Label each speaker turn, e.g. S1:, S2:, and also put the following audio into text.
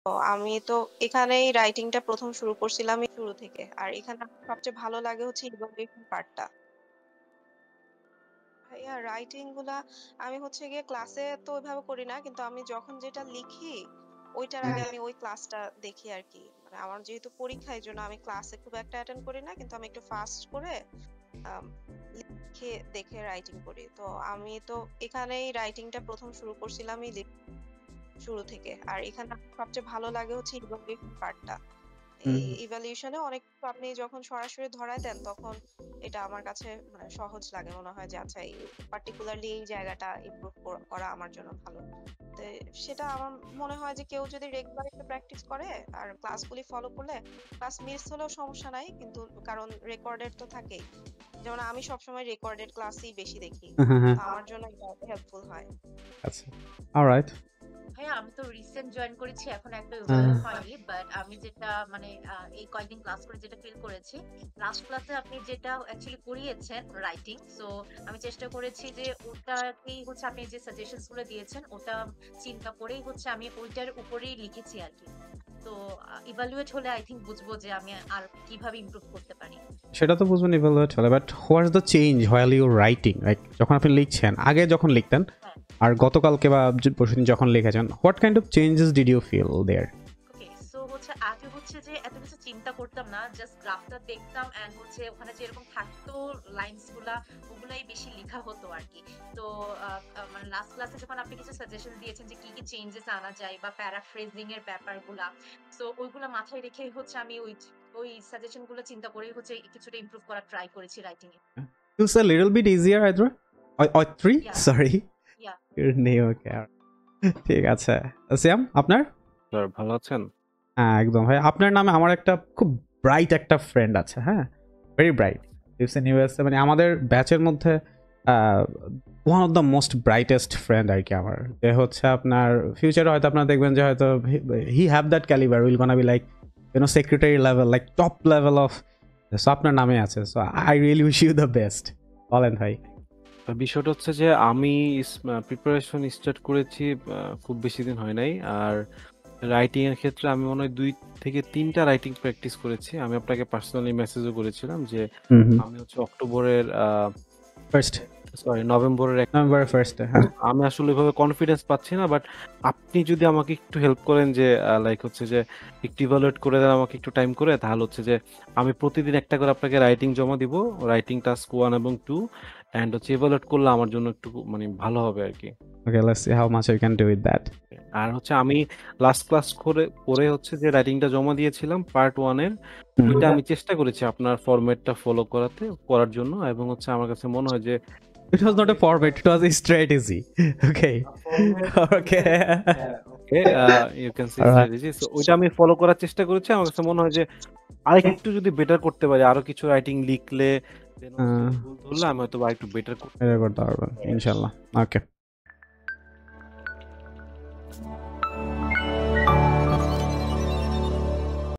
S1: তো আমি তো এখানেই রাইটিংটা ১ম শুরু করছিলাম শুরু থেকে। আর এখানে আমার সবচেয়ে ভালো লাগে হচ্ছে ইভালুয়েশন পার্টটা। ভাইয়া রাইটিং গুলা আমি হচ্ছে গিয়ে ক্লাসে তো ওইভাবে করি না। কিন্তু আমি যখন যেটা লিখি, ওইটার আগে আমি ওই ক্লাসটা দেখি আরকি। মানে আমার যেহেতু পরীক্ষা এজন্য আমি ক্লাসে খুব একটা অ্যাটেন্ড করি না। কিন্তু আমি একটু ফাস্ট করে আম লিখে দেখে রাইটিং করি। তো আমি তো এখানেই রাইটিংটা ১ম শুরু করছিলাম শুরু থেকে। আর এখানে আমার সবচেয়ে ভালো লাগে হচ্ছে ইভালুয়েশন পার্টটা। এই
S2: হুম।
S1: ইভ্যালুয়েশন এ অনেক কিছু আপনি যখন সরাসরি ধরায় দেন তখন এটা আমার কাছে মানে সহজ লাগে। মনে হয় যে আচ্ছা এই পার্টিকুলারলি এই জায়গাটা ইমপ্রুভ করা আমার জন্য ভালো। তো সেটা আমার মনে হয় যে কেউ যদি রেগুলার একটু প্র্যাকটিস করে আর ক্লাসগুলি ফলো করলে ক্লাস মিস হলেও সমস্যা নাই। কিন্তু কারণ রেকর্ডেড তো থাকেই। যেমন আমি সবসময় রেকর্ডেড ক্লাসই বেশি দেখি।
S2: হ্যাঁ, হ্যাঁ।
S1: তো আমার জন্য এটা হেল্পফুল হয়।
S2: আচ্ছা। অলরাইট।
S3: ভাইয়া আমি তো রিসেন্ট জয়েন করেছি, এখন একটা
S2: হ্যাঁ,
S3: ইভালুয়েট হয়নি, বাট আমি যেটা মানে এই কয়েকদিন ক্লাস করে যেটা ফিল করেছি, লাস্ট ক্লাসে আপনি যেটা অ্যাকচুয়ালি করিয়েছেন রাইটিং, সো আমি চেষ্টা করেছি যে ওটাকেই হচ্ছে আপনি যে সাজেশনস গুলো দিয়েছেন ওটা চিন্তা করেই হচ্ছে আমি ওইটার উপরেই লিখেছি আর কি। তো ইভালুয়েট হলে আই থিঙ্ক বুঝবো যে আমি আর কিভাবে ইমপ্রুভ করতে পারি।
S2: সেটা তো বুঝবেন ইভালুয়েট হলে। But what's the change while you writing? Like যখন আপনি লিখছেন, আগে যখন লিখতেন
S3: হ্যাঁ।
S2: আর গতকালকে বা পরশুদিন যখন লিখেছেন, what kind of changes did you feel there?
S3: Okay, so হচ্ছে আগে হচ্ছে যে এত কিছু চিন্তা করতাম না, জাস্ট গ্রাফটা দেখতাম এন্ড হচ্ছে ওখানে যেরকম থাকতো লাইনস গুলা ওগুলাই বেশি লেখা হতো আর কি। তো মানে লাস্ট ক্লাসে যখন আপনি কিছু সাজেশন দিয়েছেন যে কি কি চেঞ্জেস আনা যায় বা প্যারাফ্রেজিং এর ব্যাপারগুলা, সো ওইগুলা মাথায় রেখে হচ্ছে আমি ওই ওই সাজেশন গুলো চিন্তা করেই হচ্ছে কিছুটা ইমপ্রুভ করার ট্রাই করেছি writing A.
S2: Feels a little bit easier, Hydra? Or three?
S3: Yeah,
S2: Sorry.
S3: Yeah.
S2: Your name, okay. ঠিক আছে। সিয়াম, আপনার?
S4: স্যার ভালো আছেন?
S2: হ্যাঁ, একদম ভাই। আপনার নামে আমার একটা খুব ব্রাইট একটা ফ্রেন্ড আছে, হ্যাঁ? Very bright. Lives in USA. মানে আমাদের ব্যাচের মধ্যে one of the most brightest friend আর কি আমার। যে হচ্ছে আপনার ফিউচারে হয়তো আপনারা দেখবেন যে হয়তো he have that calibre, will gonna be like secretary level, like top level of. So আপনার নামে আছে। So I really wish you the best. বলেন ভাই।
S4: বিষয়টা হচ্ছে যে আমি প্রিপারেশন স্টার্ট করেছি খুব বেশি দিন হয় নাই। আর রাইটিং এর ক্ষেত্রে আমি মনে হয় ২ থেকে ৩ টা রাইটিং প্র্যাকটিস করেছি। আমি আপনাকে পার্সোনালি মেসেজও করেছিলাম যে
S2: হুম, হুম।
S4: আমি হচ্ছে অক্টোবরের
S2: ফার্স্ট
S4: সরি নভেম্বরের
S2: নভেম্বরের ফার্স্টে, হ্যাঁ।
S4: আমি আসলে ওইভাবে কনফিডেন্স পাচ্ছি না। বাট আপনি যদি আমাকে একটু হেল্প করেন যে লাইক হচ্ছে যে একটু ইভালুয়েট করে দেন আমাকে একটু টাইম করে, তাহলে হচ্ছে যে আমি প্রতিদিন একটা করে আপনাকে রাইটিং জমা দিব। রাইটিং টাস্ক 1 এবং 2 অ্যান্ড হচ্ছে ইভালুয়েট করলে আমার জন্য একটু মানে ভালো হবে আরকি।
S2: Okay, let's see how much I can do with that.
S4: আর হচ্ছে আমি লাস্ট ক্লাস পরে হচ্ছে যে রাইটিংটা জমা দিয়েছিলাম পার্ট 1 এর, ওইটা আমি চেষ্টা করেছি আপনার ফরম্যাটটা ফলো করার জন্য, এবং হচ্ছে আমার কাছে মনে হয় যে
S2: It was not a format, it was a strategy. Okay. Okay.
S4: Okay you can say
S2: Alright.
S4: Strategy. So ওইটা আমি ফলো করার চেষ্টা করেছি। আমার কাছে মনে হয় যে আরেকটু যদি বেটার করতে পারি, আরো কিছু রাইটিং লিখলে দেন হচ্ছে ভুল ধরলে আমি হয়তো আরেকটু বেটার
S2: এটা করতে পারবেন ইনশাল্লাহ। ওকে।